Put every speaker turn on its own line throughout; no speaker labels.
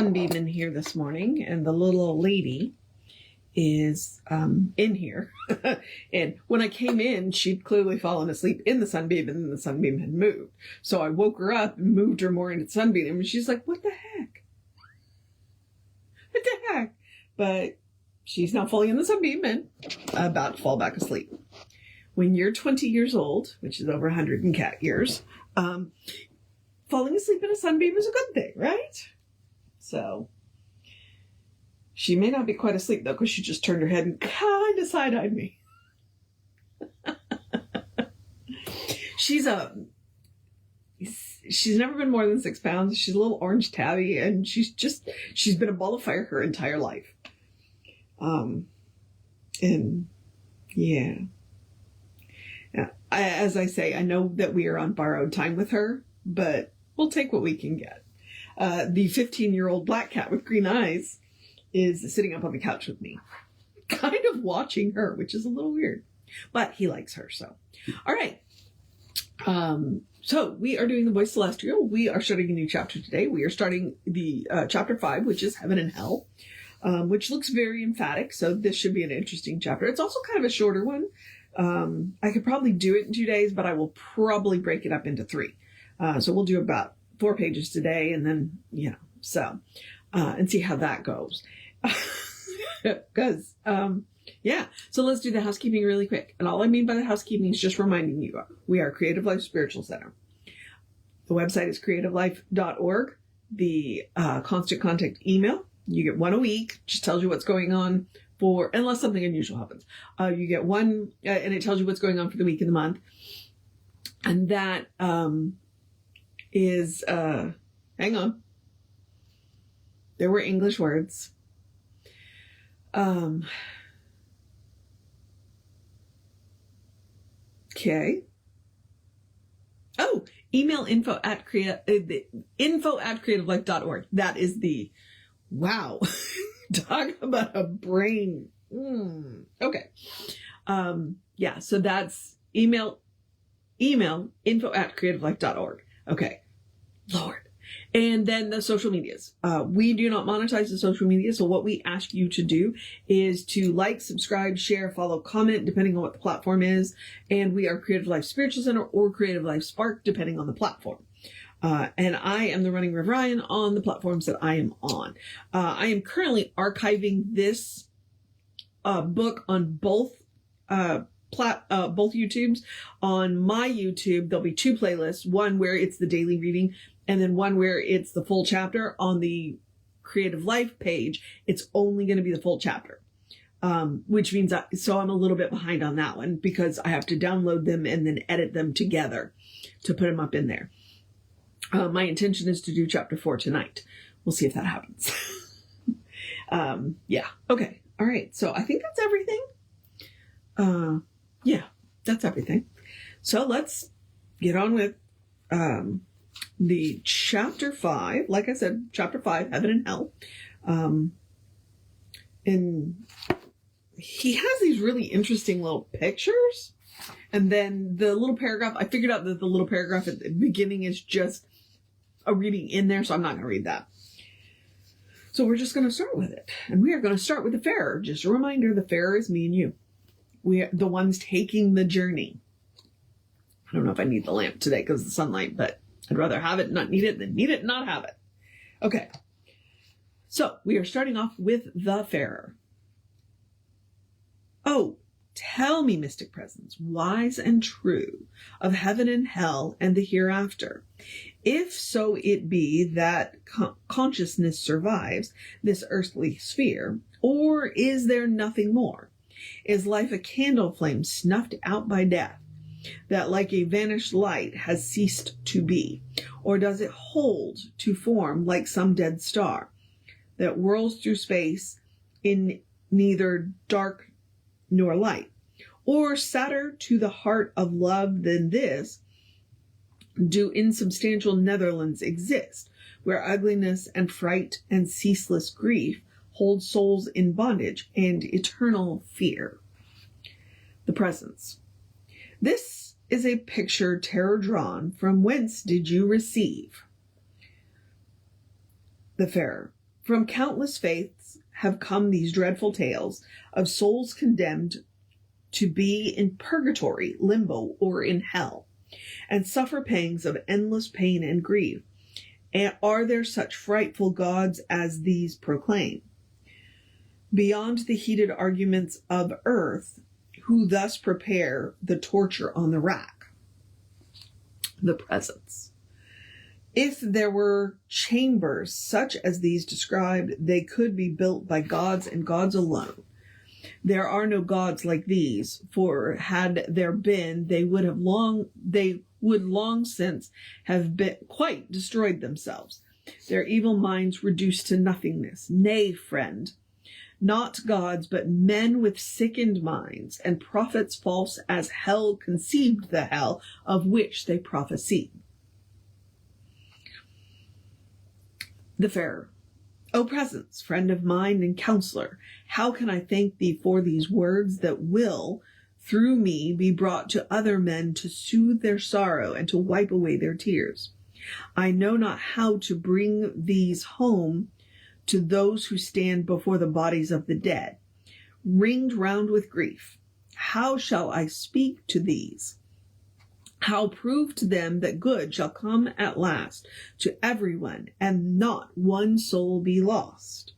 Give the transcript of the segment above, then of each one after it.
sunbeam in here this morning, and the little old lady is in here. And when I came in, she'd clearly fallen asleep in the sunbeam, and then the sunbeam had moved. So I woke her up and moved her more into the sunbeam, and she's like, what the heck? What the heck? But she's now fully in the sunbeam and about to fall back asleep. When you're 20 years old, which is over 100 in cat years, falling asleep in a sunbeam is a good thing, right? So she may not be quite asleep, though, because she just turned her head and kind of side-eyed me. She's never been more than 6 pounds. She's a little orange tabby, and she's been a ball of fire her entire life. And yeah. As I say, I know that we are on borrowed time with her, but we'll take what we can get. The 15-year-old black cat with green eyes is sitting up on the couch with me, kind of watching her, which is a little weird, but he likes her. So, all right. So we are doing the Voice Celestial. We are starting a new chapter today. We are starting the chapter 5, which is Heaven and Hell, which looks very emphatic. So this should be an interesting chapter. It's also kind of a shorter one. I could probably do it in 2 days, but I will probably break it up into 3. So we'll do about 4 pages today, and then, and see how that goes. Because, so let's do the housekeeping really quick. And all I mean by the housekeeping is just reminding you, we are Creative Life Spiritual Center. The website is creativelife.org. The constant contact email, you get 1 a week, just tells you what's going on unless something unusual happens. You get 1, and it tells you what's going on for the week and the month. And that is, hang on. There were English words. Okay. Oh, email info@creativelife.org. That is the, wow. Talk about a brain. Okay. So that's email info@creativelife.org. Okay. Lord. And then the social medias. We do not monetize the social media. So what we ask you to do is to like, subscribe, share, follow, comment, depending on what the platform is. And we are Creative Life Spiritual Center or Creative Life Spark, depending on the platform. And I am the Running Rev Ryan on the platforms that I am on. I am currently archiving this book on both YouTubes. On my YouTube, there'll be 2 playlists, one where it's the daily reading, and then one where it's the full chapter. On the Creative Life page, it's only going to be the full chapter. Which means so I'm a little bit behind on that one because I have to download them and then edit them together to put them up in there. My intention is to do chapter 4 tonight. We'll see if that happens. Okay. All right. So I think that's everything. That's everything. So let's get on with, the chapter 5. Like I said, chapter 5, Heaven and Hell. And he has these really interesting little pictures. And then the little paragraph, I figured out that the little paragraph at the beginning is just a reading in there, so I'm not going to read that. So we're just going to start with it. And we are going to start with the Farer. Just a reminder, the Farer is me and you. We are the ones taking the journey. I don't know if I need the lamp today because of the sunlight, but I'd rather have it and not need it than need it and not have it. Okay. So we are starting off with the Farer. Oh, tell me, mystic presence, wise and true, of heaven and hell and the hereafter. If so it be that consciousness survives this earthly sphere, or is there nothing more? Is life a candle flame snuffed out by death, that like a vanished light has ceased to be? Or does it hold to form like some dead star that whirls through space in neither dark nor light? Or sadder to the heart of love than this, do insubstantial Netherlands exist, where ugliness and fright and ceaseless grief hold souls in bondage and eternal fear? The presence. This is a picture terror drawn. From whence did you receive? The Farer. From countless faiths have come these dreadful tales of souls condemned to be in purgatory, limbo, or in hell, and suffer pangs of endless pain and grief. And are there such frightful gods as these proclaim? Beyond the heated arguments of earth, who thus prepare the torture on the rack? The presence. If there were chambers such as these described, they could be built by gods and gods alone. There are no gods like these, for had there been, they would long since have been quite destroyed themselves, their evil minds reduced to nothingness. Nay, friend, not gods, but men with sickened minds, and prophets false as hell conceived the hell of which they prophesied. The Farer. O presence, friend of mine and counselor, how can I thank thee for these words that will, through me, be brought to other men to soothe their sorrow and to wipe away their tears? I know not how to bring these home to those who stand before the bodies of the dead, ringed round with grief. How shall I speak to these? How prove to them that good shall come at last to everyone, and not one soul be lost?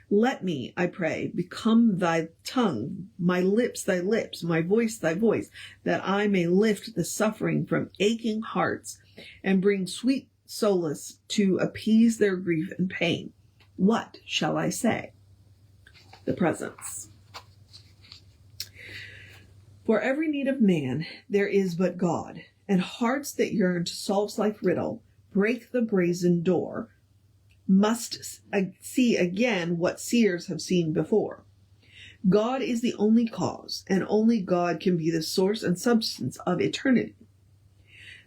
Let me, I pray, become thy tongue, my lips thy lips, my voice thy voice, that I may lift the suffering from aching hearts and bring sweet solace to appease their grief and pain. What shall I say? The presence. For every need of man there is but God, and hearts that yearn to solve life's riddle, break the brazen door, must see again what seers have seen before. God is the only cause, and only God can be the source and substance of eternity.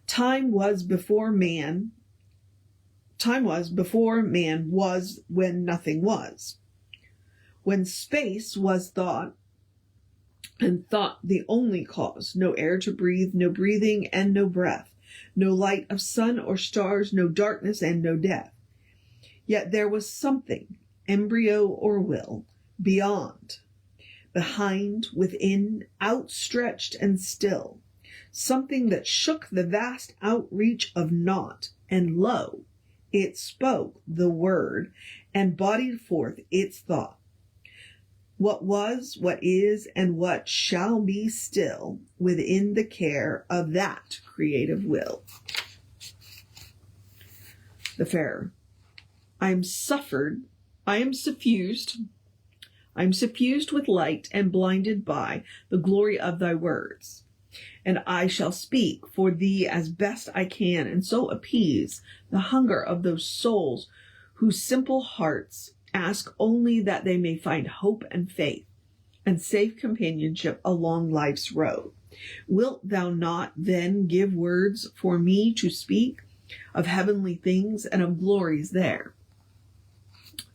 Time was before man was when nothing was. When space was thought, and thought the only cause, no air to breathe, no breathing and no breath, no light of sun or stars, no darkness and no death. Yet there was something, embryo or will, beyond, behind, within, outstretched and still, something that shook the vast outreach of naught, and lo, it spoke the word and bodied forth its thought. What was, what is, and what shall be still within the care of that creative will. The Farer. I am suffused with light and blinded by the glory of thy words. And I shall speak for thee as best I can, and so appease the hunger of those souls whose simple hearts ask only that they may find hope and faith and safe companionship along life's road. Wilt thou not then give words for me to speak of heavenly things and of glories there?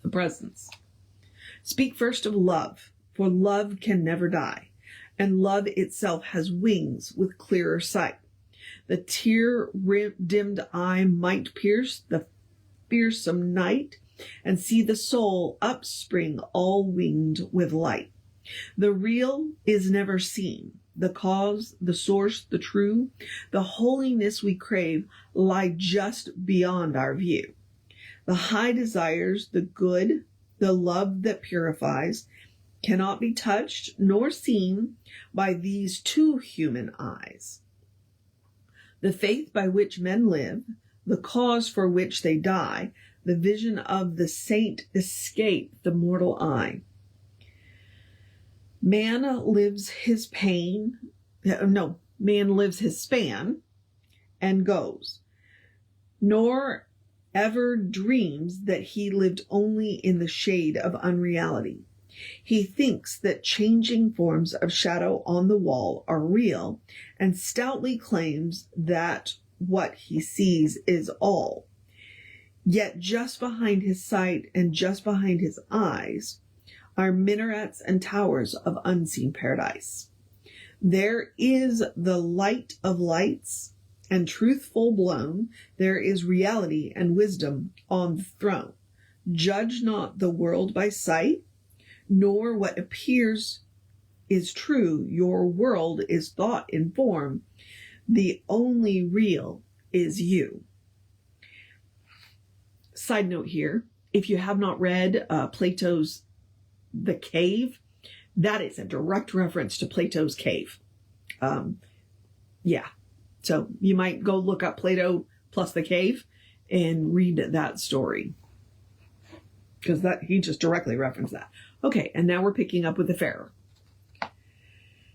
The presence. Speak first of love, for love can never die, and love itself has wings with clearer sight. The tear-dimmed eye might pierce the fearsome night, and see the soul upspring all winged with light. The real is never seen. The cause, the source, the true, the holiness we crave lie just beyond our view. The high desires, the good, the love that purifies, cannot be touched nor seen by these two human eyes. The faith by which men live, the cause for which they die, the vision of the saint escape the mortal eye. Man lives his span and goes, nor ever dreams that he lived only in the shade of unreality. He thinks that changing forms of shadow on the wall are real, and stoutly claims that what he sees is all. Yet just behind his sight and just behind his eyes are minarets and towers of unseen paradise. There is the light of lights and truth full blown. There is reality and wisdom on the throne. Judge not the world by sight, nor what appears is true. Your world is thought in form. The only real is you. Side note here, if you have not read Plato's The Cave, that is a direct reference to Plato's Cave. Yeah. So you might go look up Plato plus The Cave and read that story, because he just directly referenced that. Okay, and now we're picking up with the Wayfarer.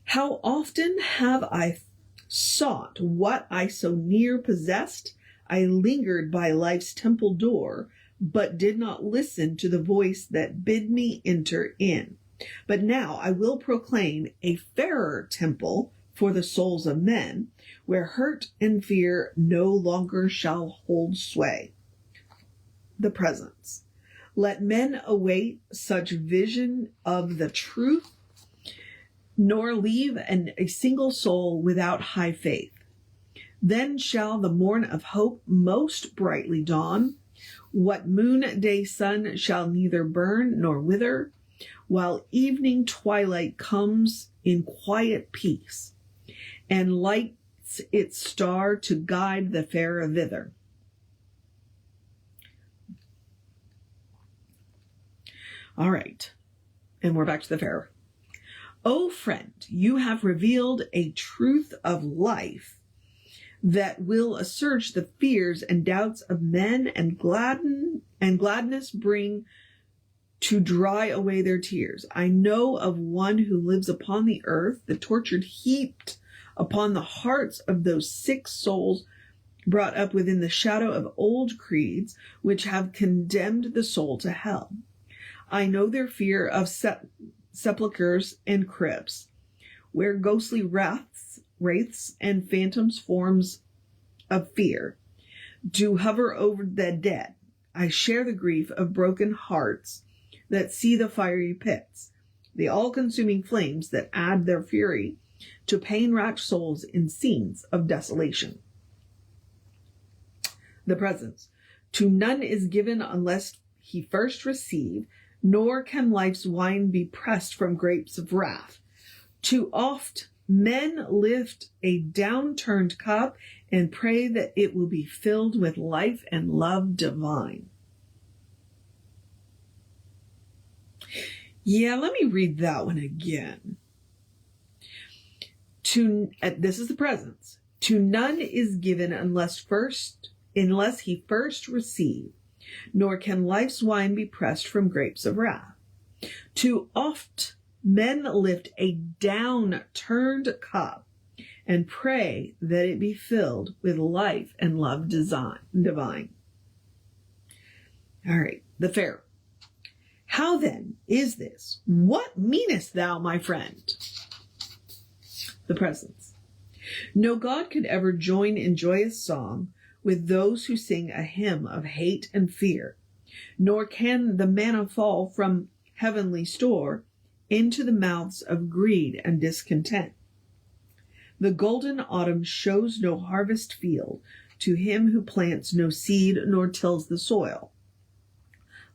How often have I sought what I so near possessed? I lingered by life's temple door, but did not listen to the voice that bid me enter in. But now I will proclaim a fairer temple for the souls of men, where hurt and fear no longer shall hold sway. The presence. Let men await such vision of the truth, nor leave a single soul without high faith. Then shall the morn of hope most brightly dawn. What noonday sun shall neither burn nor wither, while evening twilight comes in quiet peace, and lights its star to guide the farer thither. All right, and we're back to the Wayfarer. O friend, you have revealed a truth of life that will assuage the fears and doubts of men, and gladness bring to dry away their tears. I know of one who lives upon the earth, the tortured heaped upon the hearts of those sick souls brought up within the shadow of old creeds, which have condemned the soul to hell. I know their fear of sepulchres and crypts, where ghostly wraiths and phantoms forms of fear do hover over the dead. I share the grief of broken hearts that see the fiery pits, the all-consuming flames that add their fury to pain-racked souls in scenes of desolation. The presence. To none is given unless he first receive, nor can life's wine be pressed from grapes of wrath. Too oft men lift a downturned cup and pray that it will be filled with life and love divine. Yeah, let me read that one again. This is the presence. To none is given unless he first receive, nor can life's wine be pressed from grapes of wrath. Too oft men lift a downturned cup and pray that it be filled with life and love divine. All right, the Wayfarer. How then is this? What meanest thou, my friend? The presence. No God could ever join in joyous song with those who sing a hymn of hate and fear, nor can the manna fall from heavenly store into the mouths of greed and discontent. The golden autumn shows no harvest field to him who plants no seed nor tills the soil.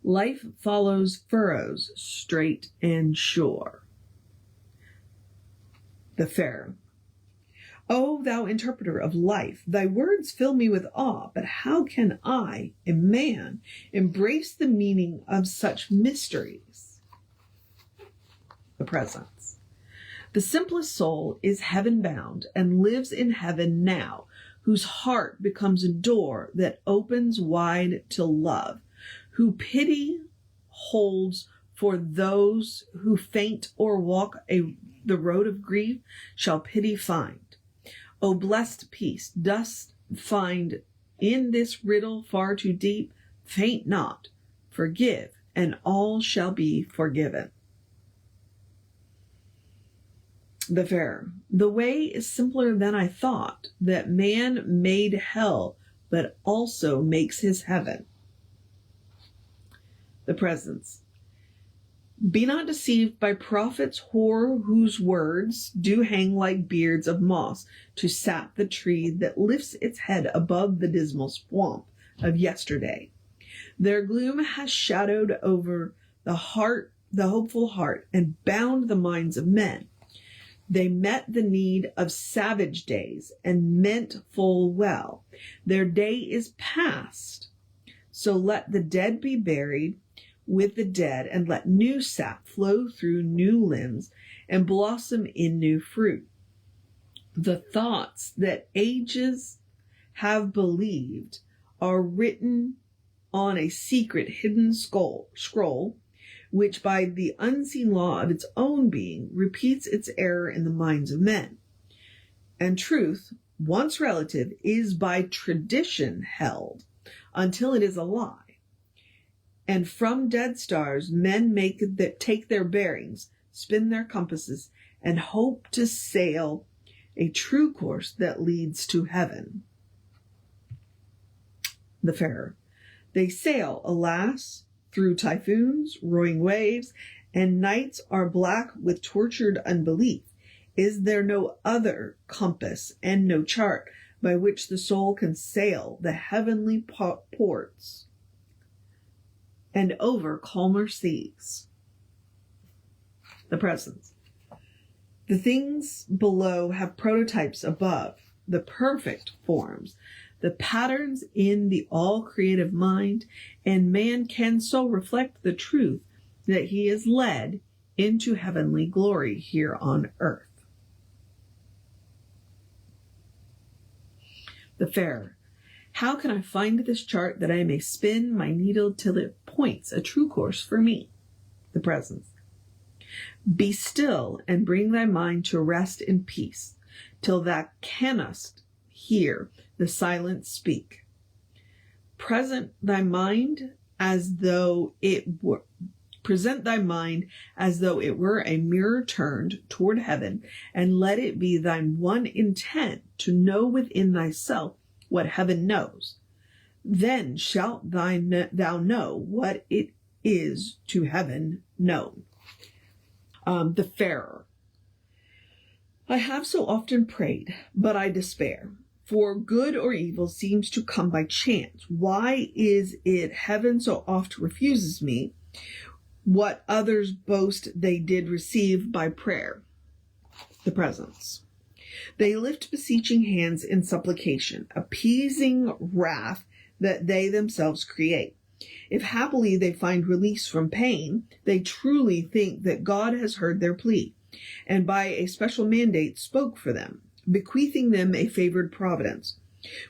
Life follows furrows straight and sure. The Wayfarer. O thou interpreter of life, thy words fill me with awe, but how can I, a man, embrace the meaning of such mysteries? The presence. The simplest soul is heaven-bound and lives in heaven now, whose heart becomes a door that opens wide to love, who pity holds for those who faint or walk the road of grief, shall pity find. O blessed peace, dost find in this riddle far too deep? Faint not, forgive, and all shall be forgiven. The Wayfarer. The way is simpler than I thought, that man made hell, but also makes his heaven. The presence. Be not deceived by prophets whore, whose words do hang like beards of moss to sap the tree that lifts its head above the dismal swamp of yesterday. Their gloom has shadowed over the hopeful heart, and bound the minds of men. They met the need of savage days, and meant full well. Their day is past. So let the dead be buried with the dead, and let new sap flow through new limbs and blossom in new fruit. The thoughts that ages have believed are written on a secret hidden scroll, which by the unseen law of its own being repeats its error in the minds of men. And truth, once relative, is by tradition held until it is a lie. And from dead stars men take their bearings, spin their compasses, and hope to sail a true course that leads to heaven. The Farer. They sail, alas, through typhoons, roaring waves, and nights are black with tortured unbelief. Is there no other compass and no chart by which the soul can sail the heavenly ports and over calmer seas? The Presence. The things below have prototypes above, the perfect forms, the patterns in the all-creative mind, and man can so reflect the truth that he is led into heavenly glory here on earth. The Farer. How can I find this chart that I may spin my needle till it points a true course for me? The Presence. Be still and bring thy mind to rest in peace, till thou canst hear the silence speak. Present thy mind as though it were a mirror turned toward heaven, and let it be thine one intent to know within thyself what heaven knows. Then shalt thou know what it is to heaven known. The Farer. I have so often prayed, but I despair. For good or evil seems to come by chance. Why is it heaven so oft refuses me what others boast they did receive by prayer? The Presence. They lift beseeching hands in supplication, appeasing wrath that they themselves create. If happily they find release from pain, they truly think that God has heard their plea, and by a special mandate spoke for them, bequeathing them a favored providence,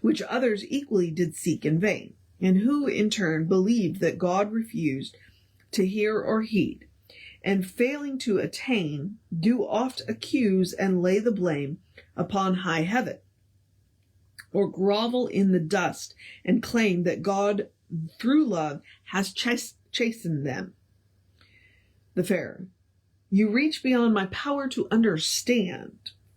which others equally did seek in vain, and who in turn believed that God refused to hear or heed, and failing to attain, do oft accuse and lay the blame upon high heaven, or grovel in the dust and claim that God through love has chastened them. The Farer. You reach beyond my power to understand.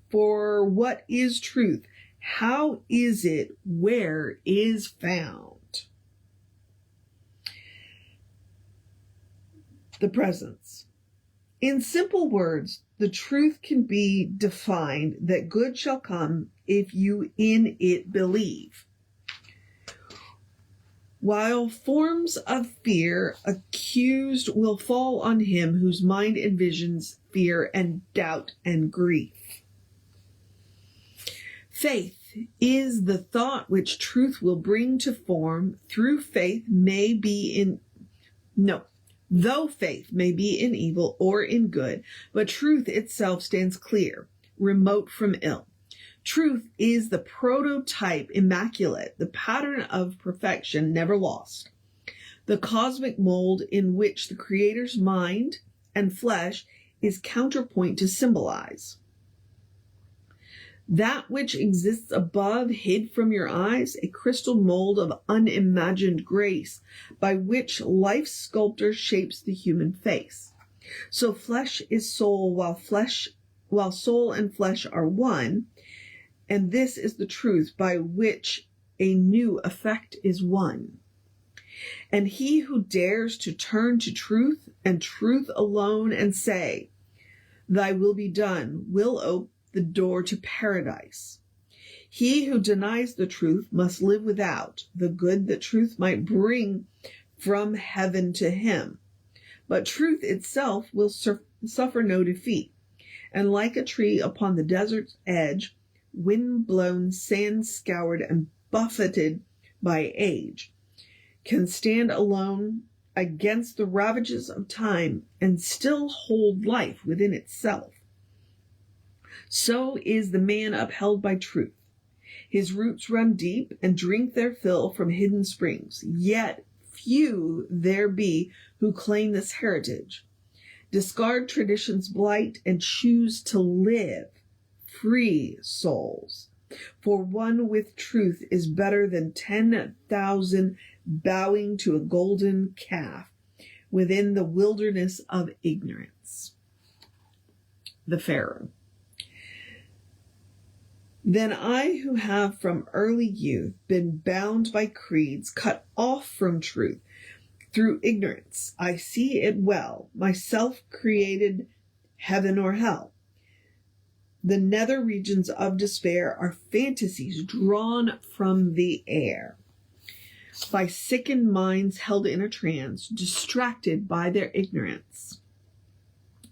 For what is truth? How is it where is found? The Presence. In simple words, the truth can be defined that good shall come if you in it believe. While forms of fear accused will fall on him whose mind envisions fear and doubt and grief. Faith is the thought which truth will bring to form. Though faith may be in evil or in good, but truth itself stands clear, remote from ill. Truth is the prototype immaculate, the pattern of perfection never lost, the cosmic mold in which the Creator's mind and flesh is counterpoint to symbolize. That which exists above, hid from your eyes, a crystal mold of unimagined grace by which life's sculptor shapes the human face. So flesh is soul, while soul and flesh are one, and this is the truth by which a new effect is won. And he who dares to turn to truth and truth alone and say, thy will be done, will open the door to paradise. He who denies the truth must live without the good that truth might bring from heaven to him. But truth itself will suffer no defeat, and like a tree upon the desert's edge, wind-blown, sand-scoured, and buffeted by age, can stand alone against the ravages of time and still hold life within itself. So is the man upheld by truth. His roots run deep and drink their fill from hidden springs, yet few there be who claim this heritage. Discard tradition's blight and choose to live free souls. For one with truth is better than 10,000 bowing to a golden calf within the wilderness of ignorance. The Pharaoh. Then I, who have from early youth been bound by creeds, cut off from truth through ignorance, I see it well, myself created heaven or hell. The nether regions of despair are fantasies drawn from the air, by sickened minds held in a trance, distracted by their ignorance.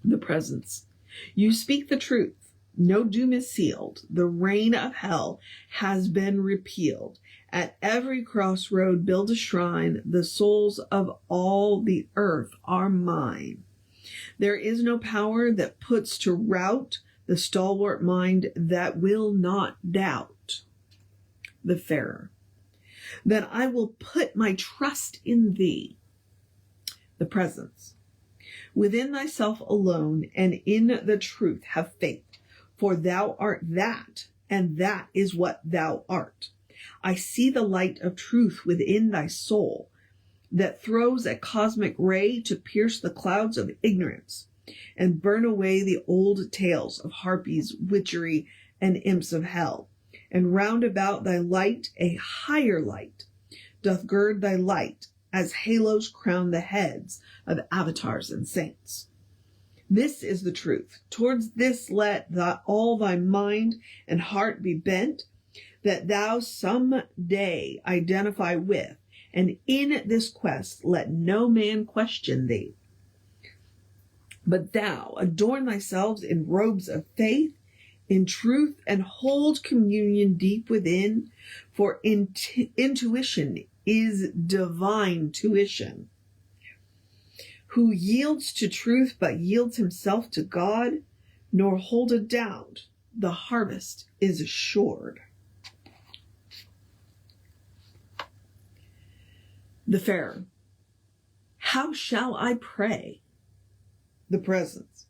The Presence. You speak the truth. No doom is sealed. The reign of hell has been repealed. At every crossroad build a shrine. The souls of all the earth are mine. There is no power that puts to rout the stalwart mind that will not doubt. The Pharaoh. Then I will put my trust in thee. The Presence. Within thyself alone and in the truth have faith. For thou art that, and that is what thou art. I see the light of truth within thy soul, that throws a cosmic ray to pierce the clouds of ignorance, and burn away the old tales of harpies, witchery, and imps of hell. And round about thy light a higher light doth gird thy light, as halos crown the heads of avatars and saints. This is the truth. Towards this let all thy mind and heart be bent, that thou some day identify with, and in this quest let no man question thee. But thou adorn thyself in robes of faith, in truth, and hold communion deep within, for intuition is divine tuition. Who yields to truth but yields himself to God, nor hold a doubt, the harvest is assured. The Pharaoh. How shall I pray? The Presence.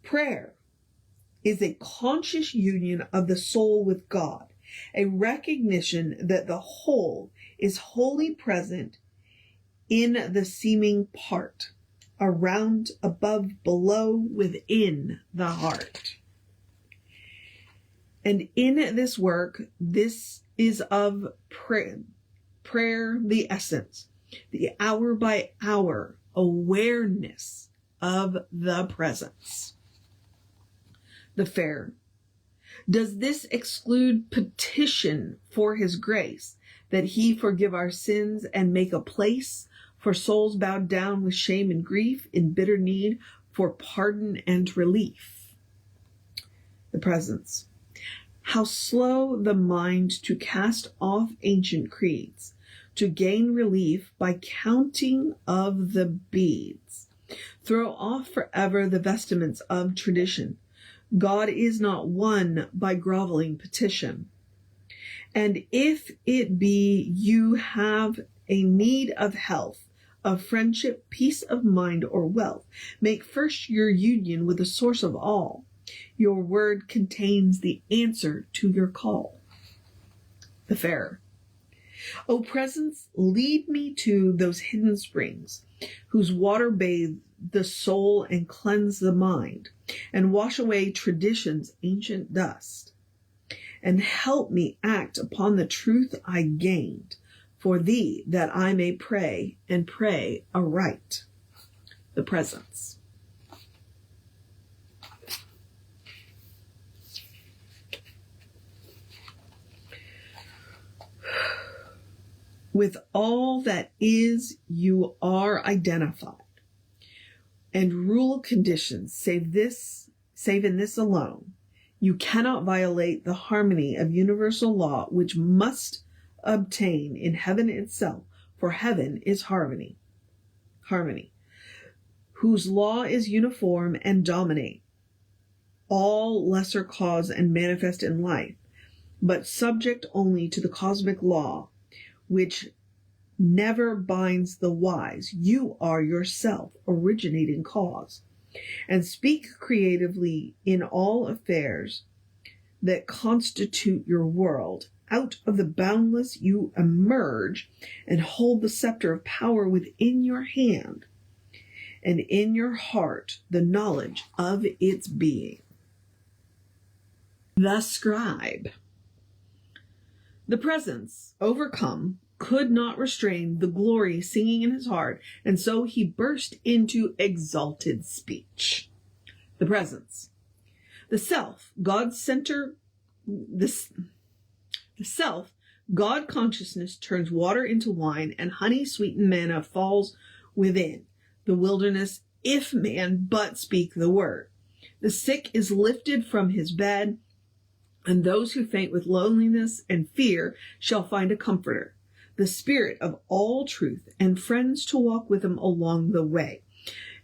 Prayer is a conscious union of the soul with God, a recognition that the whole is wholly present in the seeming part, around, above, below, within the heart. And in this work, this is of prayer the essence, the hour by hour awareness of the Presence. The Pharaoh. Does this exclude petition for his grace, that he forgive our sins and make a place for souls bowed down with shame and grief, in bitter need for pardon and relief? The Presence. How slow the mind to cast off ancient creeds, to gain relief by counting of the beads. Throw off forever the vestments of tradition. God is not won by groveling petition. And if it be you have a need of health, of friendship, peace of mind, or wealth, make first your union with the source of all. Your word contains the answer to your call. The Pharaoh. O Presence, lead me to those hidden springs, whose water bathe the soul and cleanse the mind, and wash away tradition's ancient dust. And help me act upon the truth I gained, for thee, that I may pray, and pray aright. The Presence. With all that is, you are identified. And rule conditions, save in this alone. You cannot violate the harmony of universal law, which must obtain in heaven itself, for heaven is harmony, whose law is uniform and dominate all lesser cause and manifest in life, but subject only to the cosmic law, which never binds the wise. You are yourself originating cause, and speak creatively in all affairs that constitute your world. Out of the boundless you emerge and hold the scepter of power within your hand, and in your heart the knowledge of its being. The scribe. The presence, overcome, could not restrain the glory singing in his heart, and so he burst into exalted speech. The presence. The self, God's center, the self, God consciousness turns water into wine, and honey sweetened manna falls within the wilderness, if man but speak the word. The sick is lifted from his bed, and those who faint with loneliness and fear shall find a comforter, the spirit of all truth, and friends to walk with him along the way.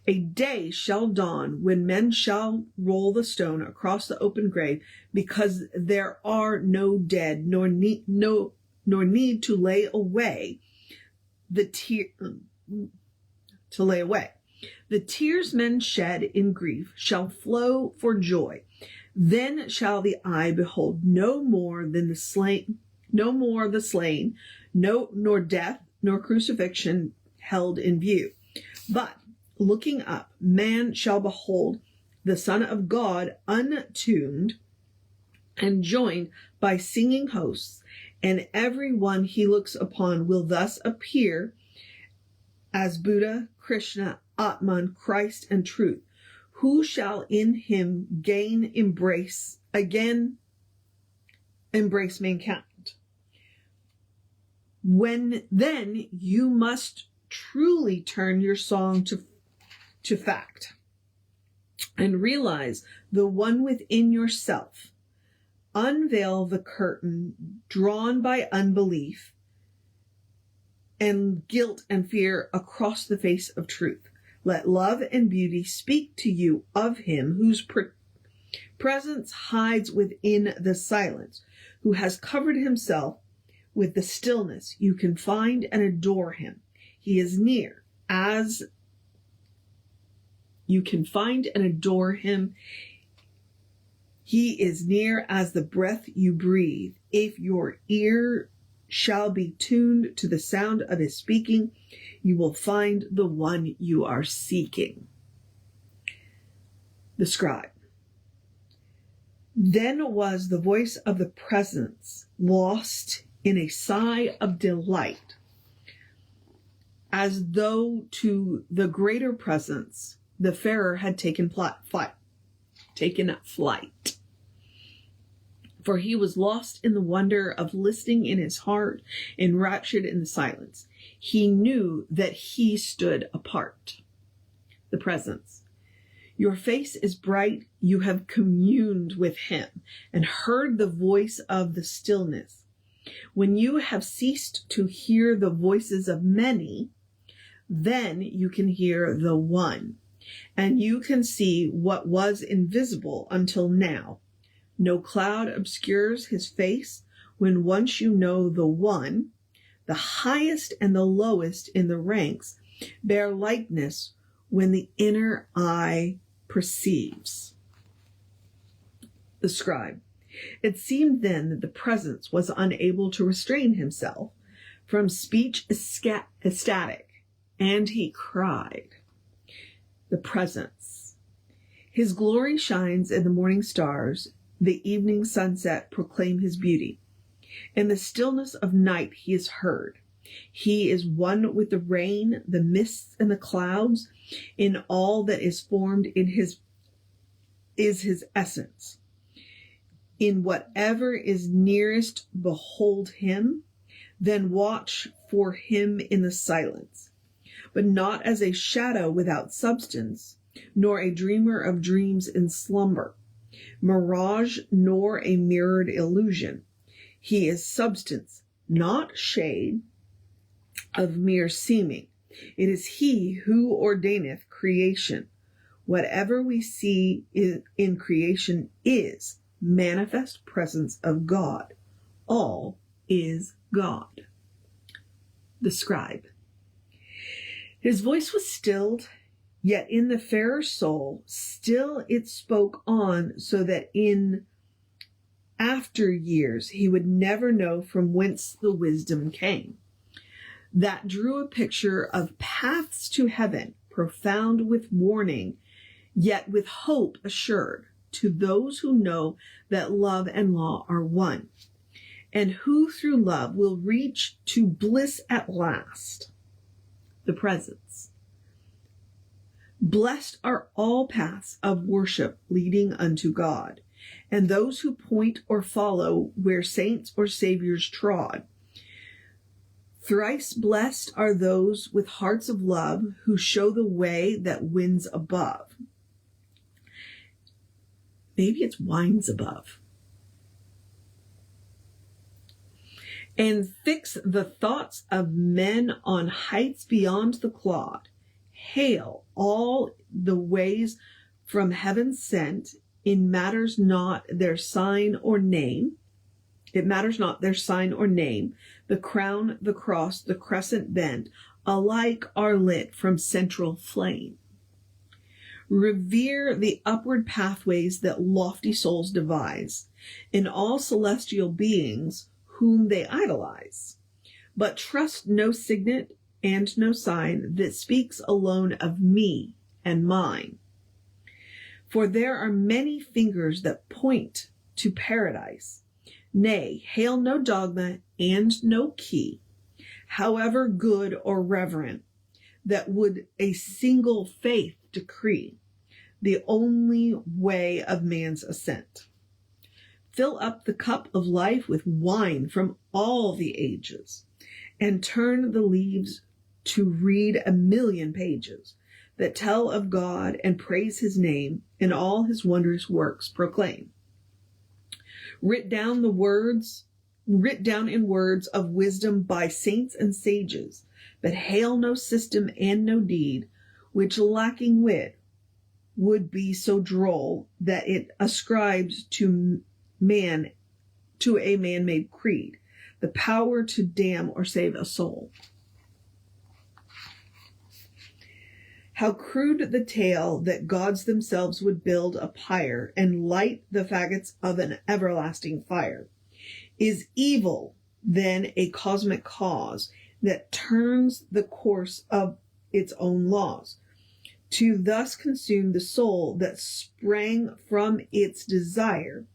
A day shall dawn when men shall roll the stone across the open grave, because there are no dead, nor need to lay away the The tears men shed in grief shall flow for joy. Then shall the eye behold no more the slain, nor death, nor crucifixion held in view. But looking up, man shall behold the Son of God untombed and joined by singing hosts, and every one he looks upon will thus appear as Buddha, Krishna, Atman, Christ, and truth. Who shall in him embrace mankind? Then you must truly turn your song to fact and realize the one within yourself. Unveil the curtain drawn by unbelief and guilt and fear across the face of truth. Let love and beauty speak to you of him whose presence hides within the silence, who has covered himself with the stillness. You can find and adore him. He is near as you can find and adore him. He is near as the breath you breathe. If your ear shall be tuned to the sound of his speaking, you will find the one you are seeking. The scribe. Then was the voice of the presence lost in a sigh of delight, as though to the greater presence the farer had taken flight. For he was lost in the wonder of listening in his heart, enraptured in the silence. He knew that he stood apart. The presence. Your face is bright. You have communed with him and heard the voice of the stillness. When you have ceased to hear the voices of many, then you can hear the one, and you can see what was invisible until now. No cloud obscures his face when once you know the one. The highest and the lowest in the ranks bear likeness when the inner eye perceives. The scribe. It seemed then that the presence was unable to restrain himself from speech ecstatic, and he cried. The presence. His glory shines in the morning stars. The evening sunset proclaim his beauty. In the stillness of night he is heard. He is one with the rain, the mists, and the clouds. In all that is formed is his essence. In whatever is nearest, behold him. Then watch for him in the silence, but not as a shadow without substance, nor a dreamer of dreams in slumber, mirage nor a mirrored illusion. He is substance, not shade of mere seeming. It is he who ordaineth creation. Whatever we see in creation is manifest presence of God. All is God. The scribe. His voice was stilled, yet in the fairer soul still it spoke on, so that in after years he would never know from whence the wisdom came. That drew a picture of paths to heaven, profound with warning, yet with hope assured, to those who know that love and law are one, and who through love will reach to bliss at last, the presence. Blessed are all paths of worship leading unto God, and those who point or follow where saints or saviors trod. Thrice blessed are those with hearts of love who show the way that wins above. Maybe it's wines above. And fix the thoughts of men on heights beyond the clod. Hail all the ways from heaven sent. It matters not their sign or name. It matters not their sign or name. The crown, the cross, the crescent bent, alike are lit from central flame. Revere the upward pathways that lofty souls devise, in all celestial beings whom they idolize. But trust no signet and no sign that speaks alone of me and mine. For there are many fingers that point to paradise. Nay, hail no dogma and no key, however good or reverent, that would a single faith decree, the only way of man's ascent. Fill up the cup of life with wine from all the ages, and turn the leaves to read 1,000,000 pages that tell of God and praise his name, and all his wondrous works proclaim. Writ down in words of wisdom by saints and sages, but hail no system and no deed, which lacking wit would be so droll that it ascribes to a man-made creed the power to damn or save a soul. How crude the tale that gods themselves would build a pyre and light the faggots of an everlasting fire. Is evil then a cosmic cause that turns the course of its own laws, to thus consume the soul that sprang from its desire,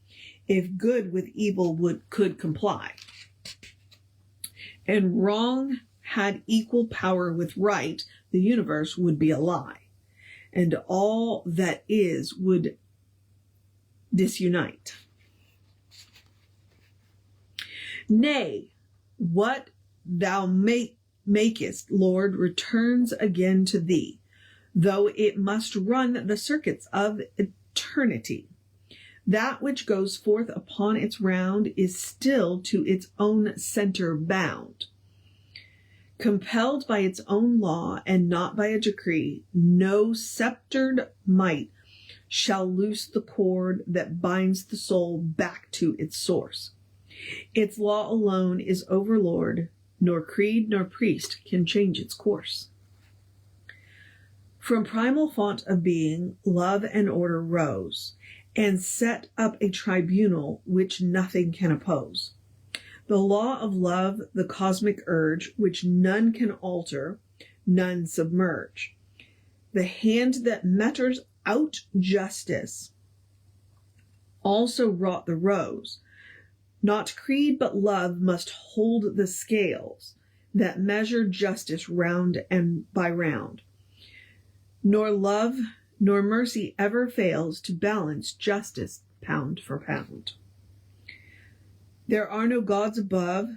if good with evil could comply, and wrong had equal power with right, the universe would be a lie, and all that is would disunite. Nay, what thou makest, Lord, returns again to thee, though it must run the circuits of eternity. That which goes forth upon its round is still to its own center bound. Compelled by its own law and not by a decree, no sceptered might shall loose the cord that binds the soul back to its source. Its law alone is overlord, nor creed nor priest can change its course. From primal fount of being, love and order rose, and set up a tribunal which nothing can oppose. The law of love, the cosmic urge, which none can alter, none submerge. The hand that metters out justice also wrought the rose. Not creed but love must hold the scales that measure justice round and by round. Nor love nor mercy ever fails to balance justice pound for pound. There are no gods above,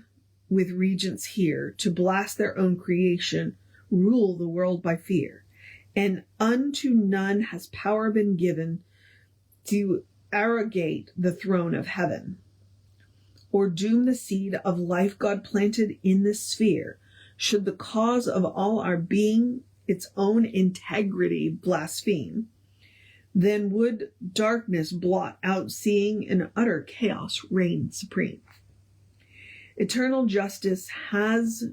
with regents here to blast their own creation, rule the world by fear. And unto none has power been given to arrogate the throne of heaven, or doom the seed of life God planted in this sphere, should the cause of all our being, its own integrity, blaspheme. Then would darkness blot out seeing, and utter chaos reign supreme. Eternal justice has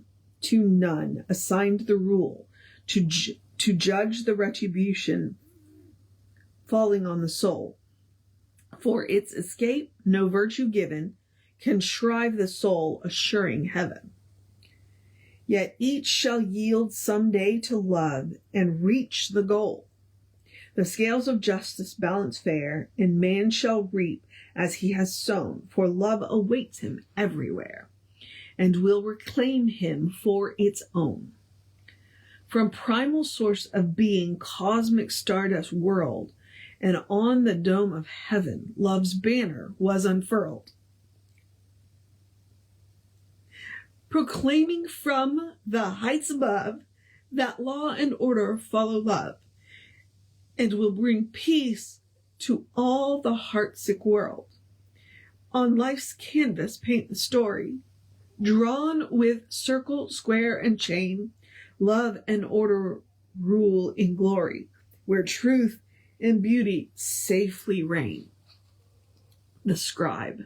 to none assigned the rule to judge the retribution falling on the soul. For its escape, no virtue given can shrive the soul, assuring heaven. Yet each shall yield some day to love and reach the goal. The scales of justice balance fair, and man shall reap as he has sown, for love awaits him everywhere, and will reclaim him for its own. From primal source of being, cosmic stardust whirled, and on the dome of heaven, love's banner was unfurled, proclaiming from the heights above that law and order follow love, and will bring peace to all the heartsick world. On life's canvas paint the story, drawn with circle, square, and chain. Love and order rule in glory, where truth and beauty safely reign. The scribe.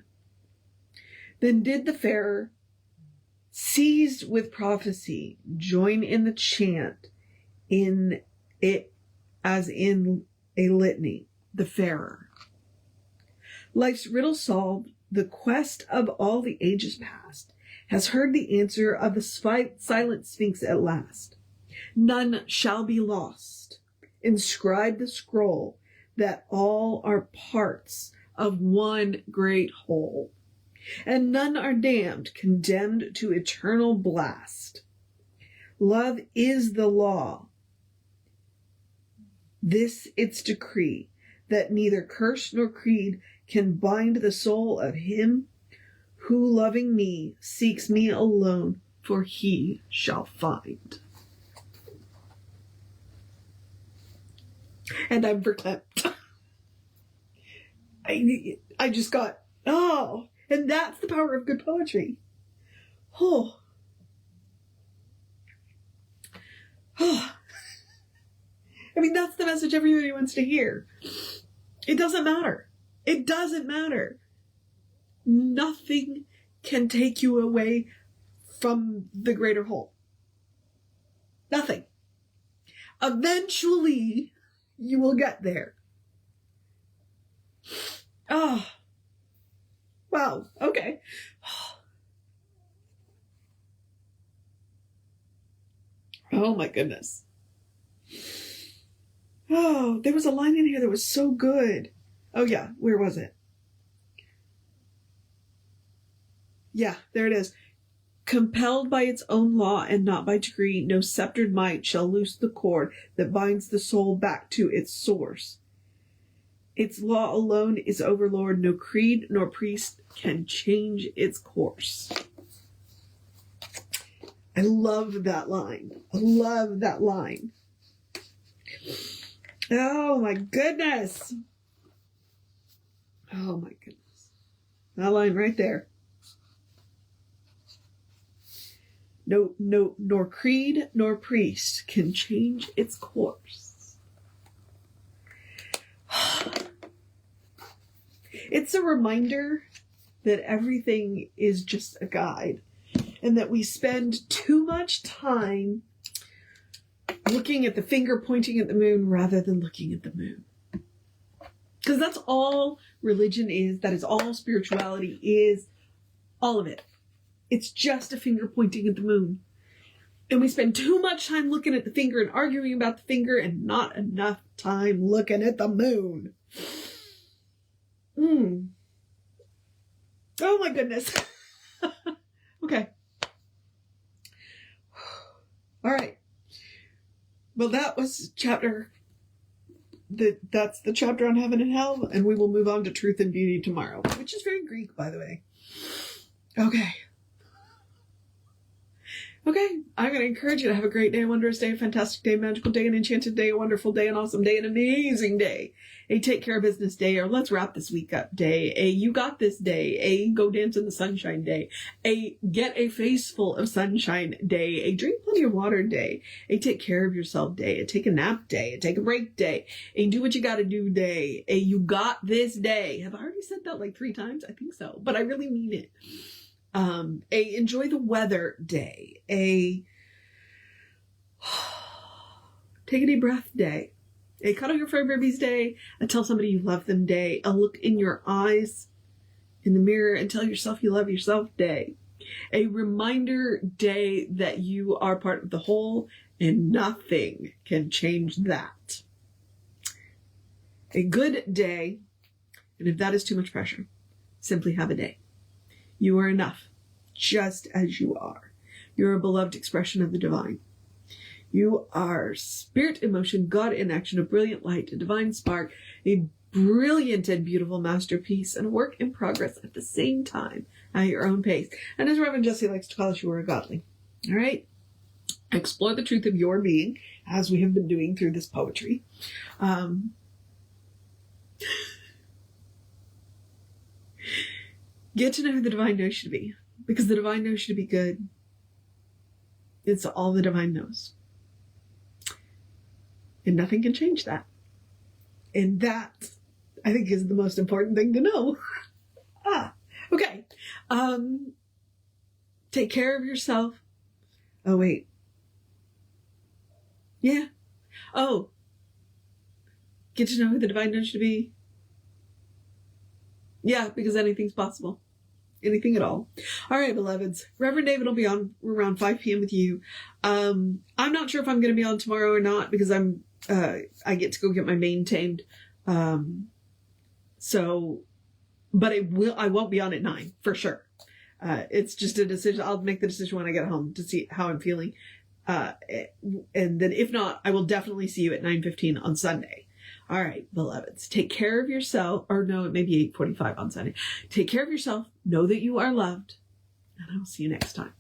Then did the farer, seized with prophecy, join in the chant, in it as in a litany, the farer. Life's riddle solved, the quest of all the ages past, has heard the answer of the silent sphinx at last. None shall be lost. Inscribe the scroll that all are parts of one great whole, and none are damned, condemned to eternal blast. Love is the law. This its decree, that neither curse nor creed can bind the soul of him who, loving me, seeks me alone, for he shall find. And I'm verklempt. I just got, and that's the power of good poetry. Oh. I mean, that's the message everybody wants to hear. It doesn't matter. It doesn't matter. Nothing can take you away from the greater whole. Nothing. Eventually, you will get there. Oh. Wow. Okay. Oh my goodness. Oh, there was a line in here that was so good. Oh yeah, where was it? Yeah, there it is. Compelled by its own law and not by decree, no sceptered might shall loose the cord that binds the soul back to its source. Its law alone is overlord. No creed nor priest can change its course. I love that line. I love that line. Oh my goodness. Oh my goodness. That line right there. No, nor creed nor priest can change its course. It's a reminder that everything is just a guide, and that we spend too much time looking at the finger pointing at the moon rather than looking at the moon. Because that's all religion is, that is all spirituality is, all of it. It's just a finger pointing at the moon. And we spend too much time looking at the finger and arguing about the finger and not enough time looking at the moon. Oh my goodness. Okay. All right. Well, that was that's the chapter on heaven and hell, and we will move on to truth and beauty tomorrow, which is very Greek, by the way. Okay. Okay, I'm going to encourage you to have a great day, a wondrous day, a fantastic day, a magical day, an enchanted day, a wonderful day, an awesome day, an amazing day, a take care of business day, or let's wrap this week up day, a you got this day, a go dance in the sunshine day, a get a face full of sunshine day, a drink plenty of water day, a take care of yourself day, a take a nap day, a take a break day, a do what you got to do day, a you got this day. Have I already said that like 3 times? I think so, but I really mean it. A enjoy the weather day, a take a deep breath day, a cuddle your fur babies day, a tell somebody you love them day, a look in your eyes in the mirror and tell yourself you love yourself day, a reminder day that you are part of the whole and nothing can change that. A good day, and if that is too much pressure, simply have a day. You are enough, just as you are. You're a beloved expression of the divine. You are spirit in motion, God in action, a brilliant light, a divine spark, a brilliant and beautiful masterpiece, and a work in progress at the same time, at your own pace. And as Reverend Jesse likes to call us, you are godly. All right? Explore the truth of your being, as we have been doing through this poetry. Get to know who the divine knows you to be, because the divine knows you to be good. It's all the divine knows. And nothing can change that. And that, I think, is the most important thing to know. Okay. Take care of yourself. Oh, wait. Yeah. Oh. Get to know who the divine knows you to be. Yeah, because anything's possible. Anything at all. All right, beloveds. Reverend David will be on around 5 p.m. with you. I'm not sure if I'm going to be on tomorrow or not because I get to go get my mane tamed. But I won't be on at 9 for sure. It's just a decision. I'll make the decision when I get home to see how I'm feeling. And then if not, I will definitely see you at 9:15 on Sunday. All right, beloveds, take care of yourself, or no, it may be 8:45 on Sunday. Take care of yourself. Know that you are loved, and I will see you next time.